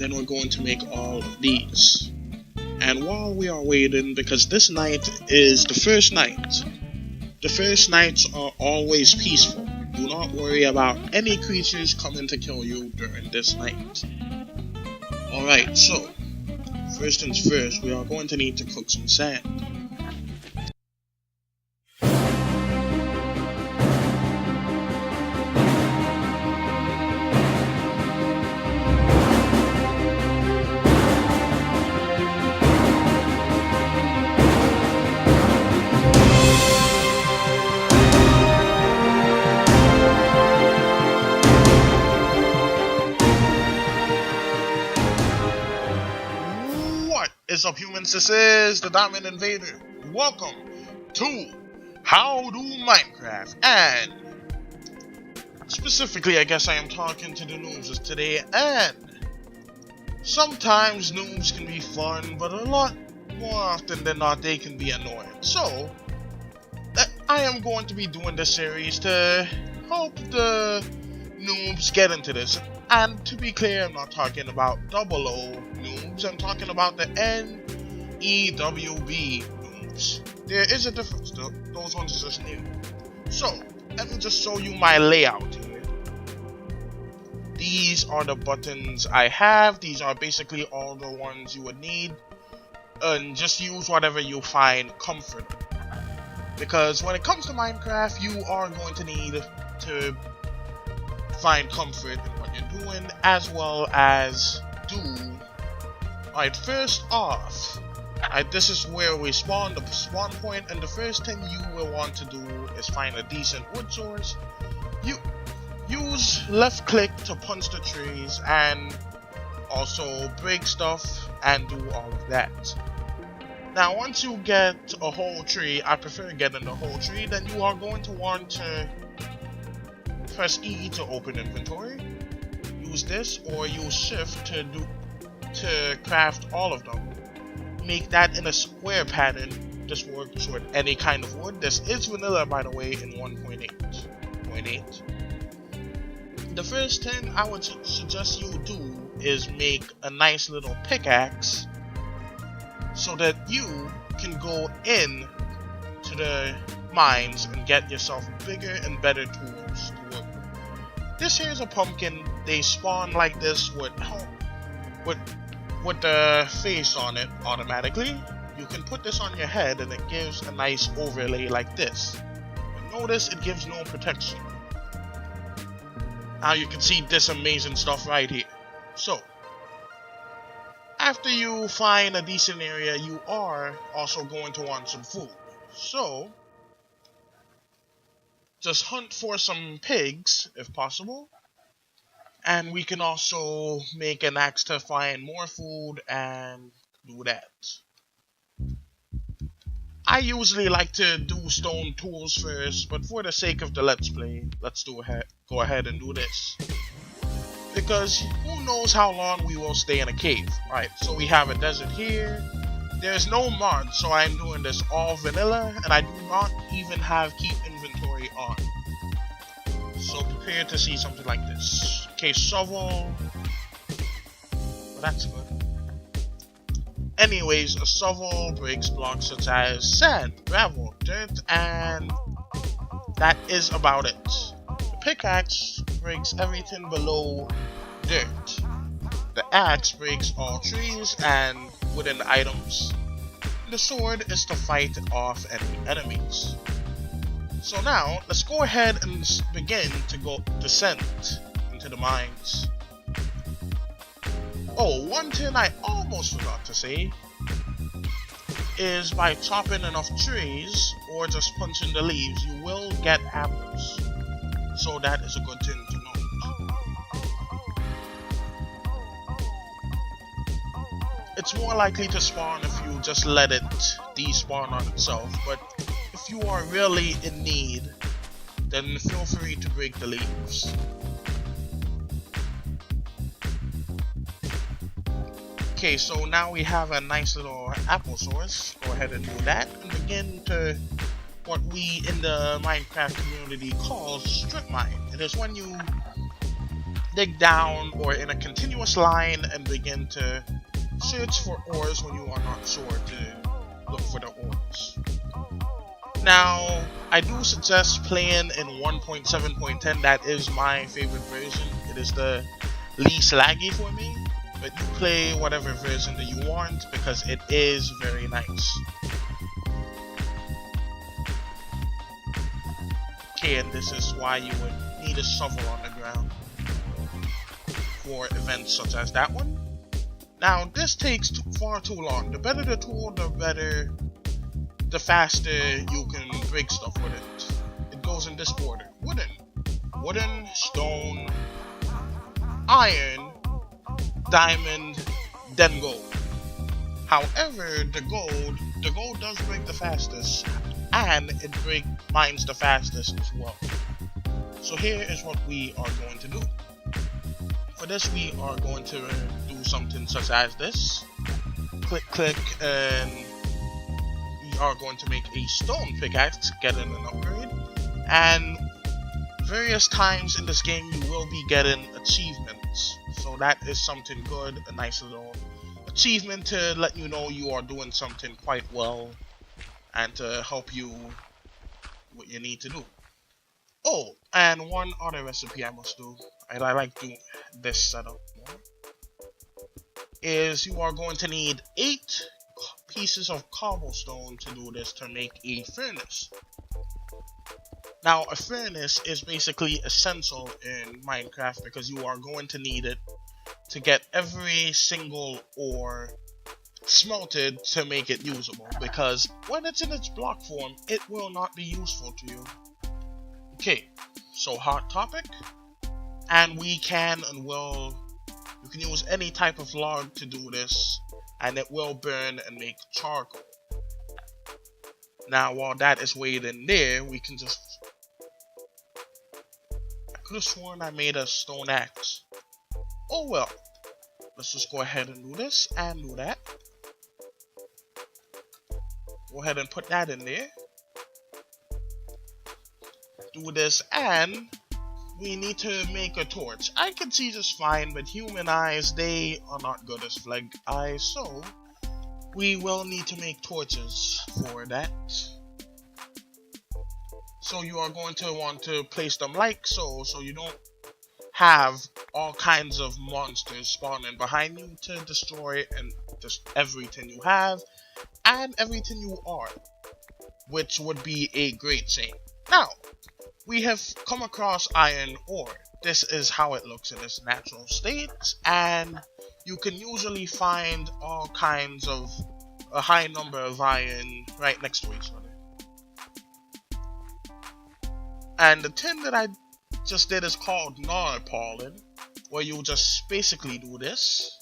then we're going to make all of these. And while we are waiting, because this night is the first night, the first nights are always peaceful. Do not worry about any creatures coming to kill you during this night. Alright, so, first things first, we are going to need to cook some sand. What's up, humans? This is the Diamond Invader. Welcome to How Do Minecraft, and specifically, I guess I am talking to the noobs today. And sometimes noobs can be fun, but a lot more often than not, they can be annoying. So I am going to be doing this series to help the noobs get into this. And to be clear, I'm not talking about double O noobs, I'm talking about the NEWB noobs. There is a difference, those ones are just new. So, let me just show you my layout here. These are the buttons I have, these are basically all the ones you would need. And just use whatever you find comfortable. Because when it comes to Minecraft, you are going to need to find comfort in what you're doing, as well as do. Alright, first off, this is where we spawn, the spawn point, and the first thing you will want to do is find a decent wood source. You use left click to punch the trees and also break stuff and do all of that. Now once you get a whole tree, I prefer getting the whole tree, then you are going to want to press E to open inventory, use this, or use shift to craft all of them. Make that in a square pattern. This works with any kind of wood. This is vanilla, by the way, in 1.8. The first thing I would suggest you do is make a nice little pickaxe so that you can go in to the mines and get yourself bigger and better tools to work with. This here is a pumpkin. They spawn like this with the face on it automatically. You can put this on your head and it gives a nice overlay like this. But notice it gives no protection. Now you can see this amazing stuff right here. So after you find a decent area, you are also going to want some food. So just hunt for some pigs if possible, and we can also make an axe to find more food and do that. I usually like to do stone tools first, but for the sake of the let's play, let's go ahead and do this, because who knows how long we will stay in a cave. Alright, so we have a desert here. There's no mods, so I'm doing this all vanilla, and I do not even have keep inventory on. So prepare to see something like this. Okay, shovel. Well, that's good. Anyways, a shovel breaks blocks such as sand, gravel, dirt, and that is about it. The pickaxe breaks everything below dirt. The axe breaks all trees and wooden items. The sword is to fight off any enemies. So now, let's go ahead and begin to descend into the mines. Oh, one thing I almost forgot to say is by chopping enough trees or just punching the leaves, you will get apples. So that is a good thing to know. It's more likely to spawn if you just let it despawn on itself, but if you are really in need, then feel free to break the leaves. Okay, so now we have a nice little apple source. Go ahead and do that and begin to what we in the Minecraft community call strip mine. It is when you dig down or in a continuous line and begin to search for ores when you are not sure to look for the ores. Now, I do suggest playing in 1.7.10. That is my favorite version. It is the least laggy for me, but you play whatever version that you want because it is very nice. Okay, and this is why you would need a shovel on the ground for events such as that one. Now, this takes far too long. The better the tool, the faster you can break stuff with it. It goes in this order: wooden, stone, iron, diamond, then gold. However, the gold does break the fastest, and it mines the fastest as well. So here is what we are going to do. For this, we are going to do something such as this. Click, and we are going to make a stone pickaxe, getting an upgrade. And various times in this game, you will be getting achievements. So that is something good, a nice little achievement to let you know you are doing something quite well and to help you what you need to do. Oh, and one other recipe I must do, and I like doing this setup more, is you are going to need 8 pieces of cobblestone to do this, to make a furnace. Now, a furnace is basically essential in Minecraft because you are going to need it to get every single ore smelted to make it usable, because when it's in its block form, it will not be useful to you. Okay, so hot topic, and we can and will, you can use any type of log to do this, and it will burn and make charcoal. Now, while that is waiting there, we can just, I could have sworn I made a stone axe. Oh well, let's just go ahead and do this and do that. Go ahead and put that in there. Do this, and we need to make a torch. I can see just fine, but human eyes, they are not good as flag eyes, so we will need to make torches for that. So you are going to want to place them like so you don't have all kinds of monsters spawning behind you to destroy and just everything you have and everything you are, which would be a great thing. Now, we have come across iron ore. This is how it looks in its natural state, and you can usually find all kinds of a high number of iron right next to each other. And the tin that I just did is called gnarl pollen, where you just basically do this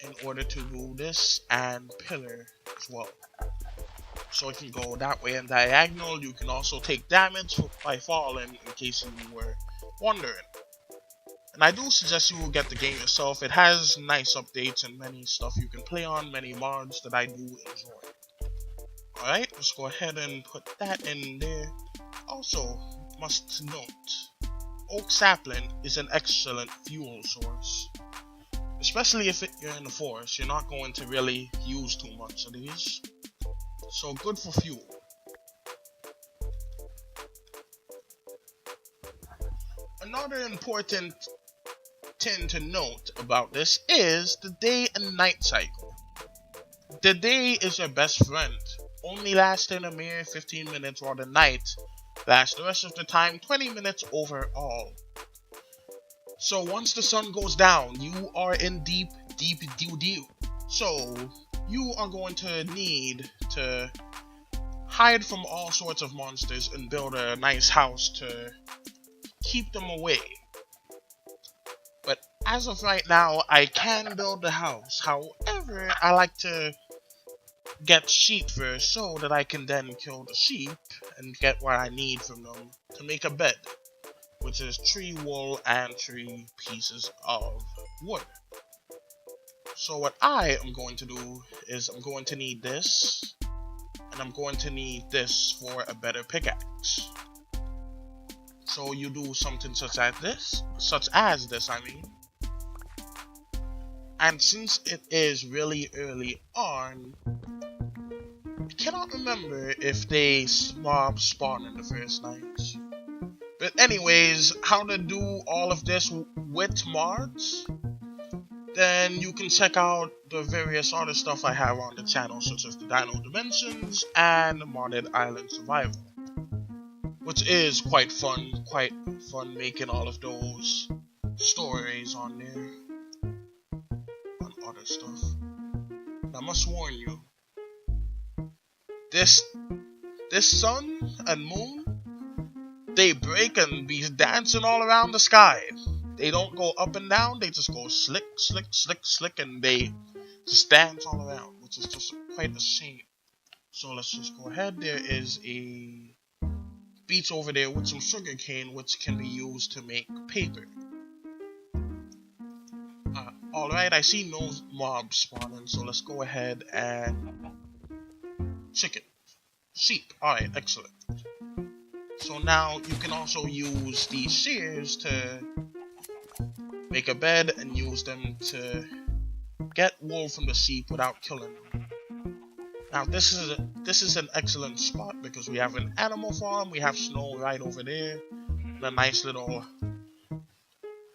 in order to do this and pillar as well. So it can go that way and diagonal. You can also take damage by falling, in case you were wondering. And I do suggest you will get the game yourself. It has nice updates and many stuff you can play on, many mods that I do enjoy. Alright, let's go ahead and put that in there. Also, must note, oak sapling is an excellent fuel source. Especially if you're in the forest, you're not going to really use too much of these. So good for fuel. Another important thing to note about this is the day and night cycle. The day is your best friend, only lasting a mere 15 minutes, while the night lasts the rest of the time 20 minutes overall. So once the sun goes down, you are in deep doo-doo. So you are going to need to hide from all sorts of monsters and build a nice house to keep them away. But as of right now, I can build the house. However, I like to get sheep first so that I can then kill the sheep and get what I need from them to make a bed, which is 3 wool and 3 pieces of wood. So what I am going to do is I'm going to need this, and I'm going to need this for a better pickaxe. So you do something such as this, I mean. And since it is really early on, I cannot remember if they mob spawn in the first night. But anyways, how to do all of this with mods, then you can check out the various other stuff I have on the channel, such as the Dino Dimensions and Modded Island Survival, which is quite fun making all of those stories on there and other stuff. And I must warn you, this sun and moon, they break and be dancing all around the sky. They don't go up and down, they just go slick, slick, slick, slick, and they just dance all around, which is just quite a shame. So let's just go ahead. There is a beach over there with some sugar cane, which can be used to make paper. Alright, I see no mobs spawning, so let's go ahead and sheep. Alright, excellent. So now you can also use these shears to make a bed and use them to get wool from the sheep without killing them. Now this is an excellent spot because we have an animal farm, we have snow right over there, and a nice little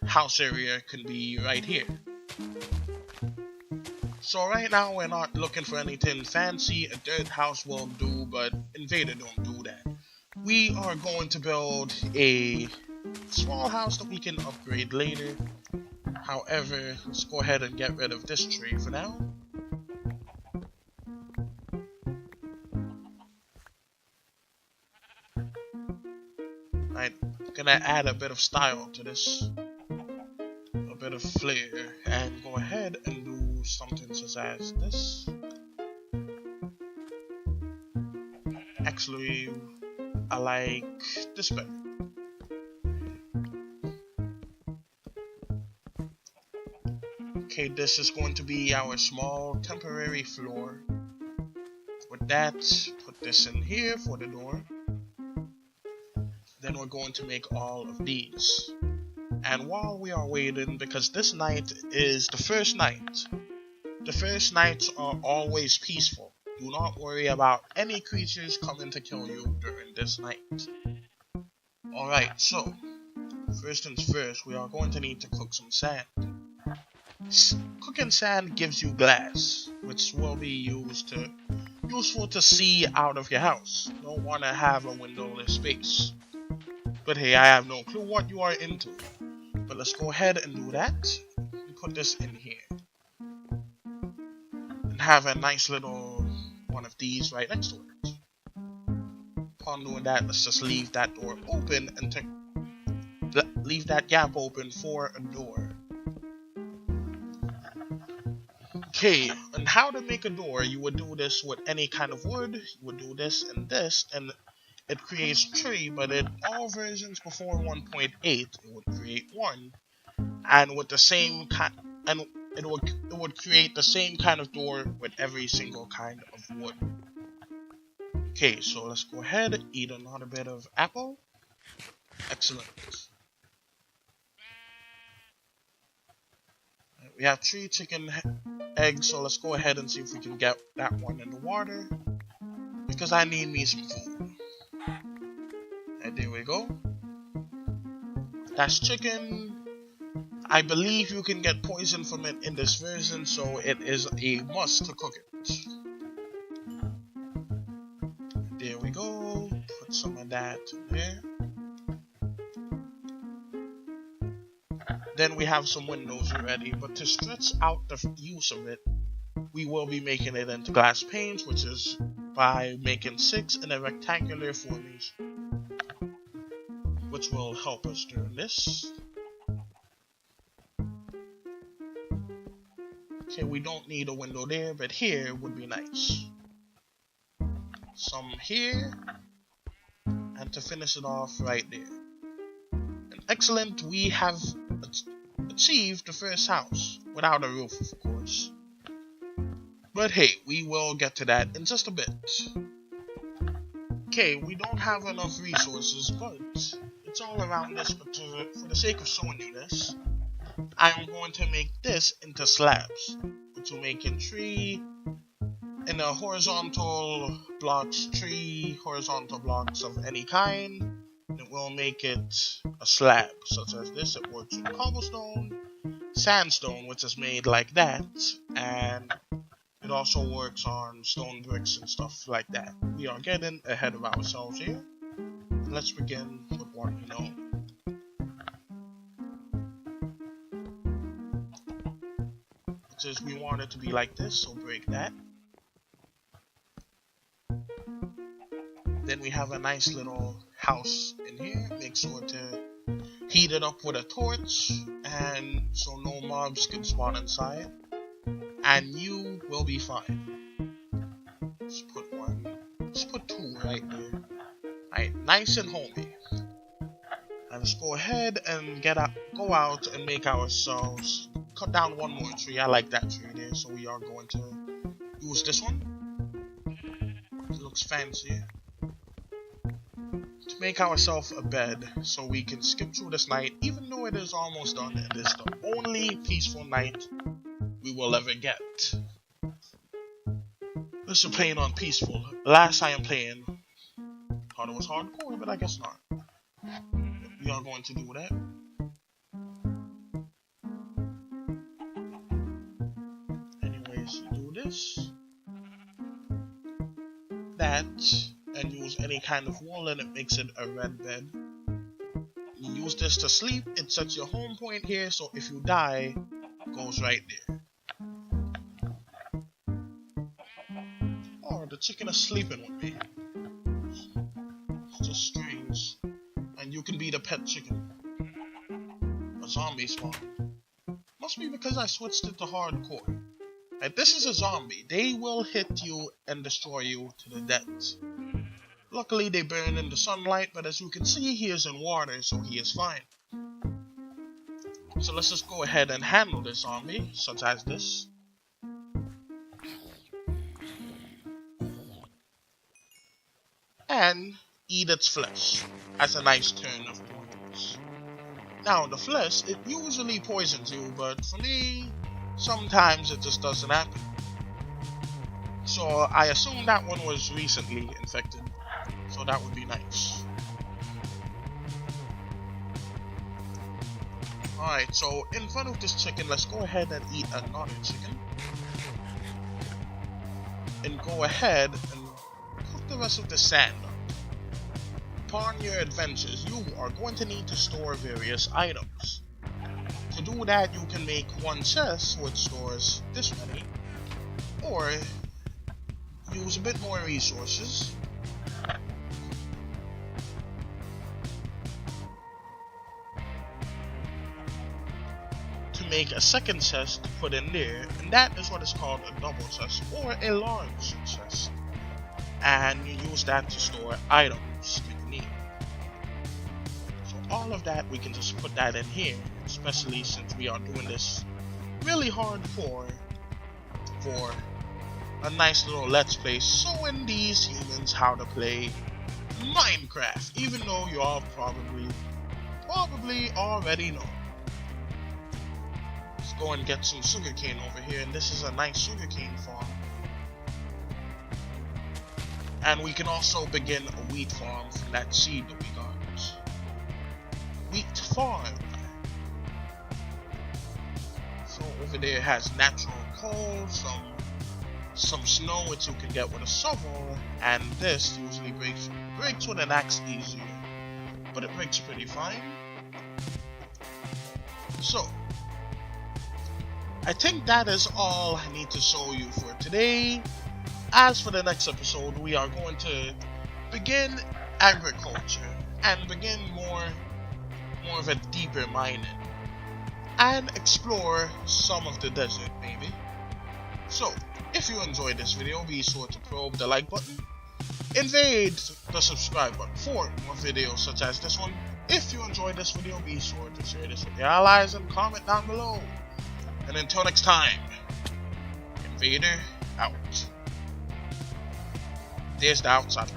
house area can be right here. So right now we're not looking for anything fancy. A dirt house will do, but Invader don't do that. We are going to build a small house that we can upgrade later. However, let's go ahead and get rid of this tree for now. I'm gonna add a bit of style to this, a bit of flair, and go ahead and do something such as this. Actually, I like this better. Okay, this is going to be our small temporary floor. With that, put this in here for the door. Then we're going to make all of these. And while we are waiting, because this night is the first night are always peaceful. Do not worry about any creatures coming to kill you during this night. Alright, so first things first, we are going to need to cook some sand. Cooking sand gives you glass, which will be useful to see out of your house. You don't want to have a windowless space. But hey, I have no clue what you are into. But let's go ahead and do that. And put this in here. And have a nice little one of these right next to it. Upon doing that, let's just leave that door open and leave that gap open for a door. Okay, and how to make a door, you would do this with any kind of wood. You would do this, and it creates 3, but in all versions before 1.8, it would create 1, and with the same kind, and it would create the same kind of door with every single kind of wood. Okay, so let's go ahead and eat another bit of apple. Excellent. We have 3 chicken eggs, so let's go ahead and see if we can get that one in the water, because I need me some food. And there we go. That's chicken. I believe you can get poison from it in this version, so it is a must to cook it. There we go. Put some of that in there. Then we have some windows already, but to stretch out the use of it, we will be making it into glass panes, which is by making 6 in a rectangular formation, which will help us during this. Okay, we don't need a window there, but here would be nice. Some here, and to finish it off right there. And excellent, we have achieved the first house, without a roof of course. But hey, we will get to that in just a bit. Okay, we don't have enough resources, but it's all around this, but for the sake of showing you this, I'm going to make this into slabs, which will make it 3 in the horizontal blocks, 3 horizontal blocks of any kind. It will make it a slab, such as this. It works with cobblestone, sandstone, which is made like that, and it also works on stone bricks and stuff like that. We are getting ahead of ourselves here. Let's begin with what we know. It says we want it to be like this, so break that. Then we have a nice little house in here. Make sure to heat it up with a torch, and so no mobs can spawn inside, and you will be fine. Let's put 1. Let's put 2 right there. Alright, nice and homey. And let's go ahead and go out and make ourselves cut down 1 more tree. I like that tree there, so we are going to use this one. It looks fancy. To make ourselves a bed so we can skip through this night, even though it is almost done and it is the only peaceful night we will ever get. This is playing on peaceful. Last I am playing, thought it was hardcore, but I guess not. We are going to do that. Anyways, do this, that, and use any kind of wool, and it makes it a red bed. You use this to sleep. It sets your home point here, so if you die, it goes right there. Oh, the chicken is sleeping with me. It's just strange. And you can be the pet chicken. A zombie spawn. Must be because I switched it to hardcore. Like, this is a zombie. They will hit you and destroy you to the death. Luckily, they burn in the sunlight, but as you can see, he is in water, so he is fine. So let's just go ahead and handle this zombie, such as this. And eat its flesh, as a nice turn of points. Now, the flesh, it usually poisons you, but for me, sometimes it just doesn't happen. So I assume that one was recently infected. So that would be nice. Alright, so in front of this chicken, let's go ahead and eat another chicken. And go ahead and cook the rest of the sand up. Upon your adventures, you are going to need to store various items. To do that, you can make 1 chest which stores this many, or use a bit more resources. Make a second chest to put in there, and that is what is called a double chest or a large chest, and you use that to store items that you need. So all of that, we can just put that in here, especially since we are doing this really hardcore for a nice little let's play, showing these humans how to play Minecraft, even though you all probably already know. Go and get some sugarcane over here, and this is a nice sugarcane farm. And we can also begin a wheat farm from that seed that we got. Wheat farm. So over there has natural coal, some snow which you can get with a shovel, and this usually breaks with an axe easier, but it breaks pretty fine. So I think that is all I need to show you for today. As for the next episode, we are going to begin agriculture and begin more of a deeper mining and explore some of the desert maybe. So, if you enjoyed this video, be sure to probe the like button, invade the subscribe button for more videos such as this one. If you enjoyed this video, be sure to share this with your allies and comment down below. And until next time, Invader out. There's the outside.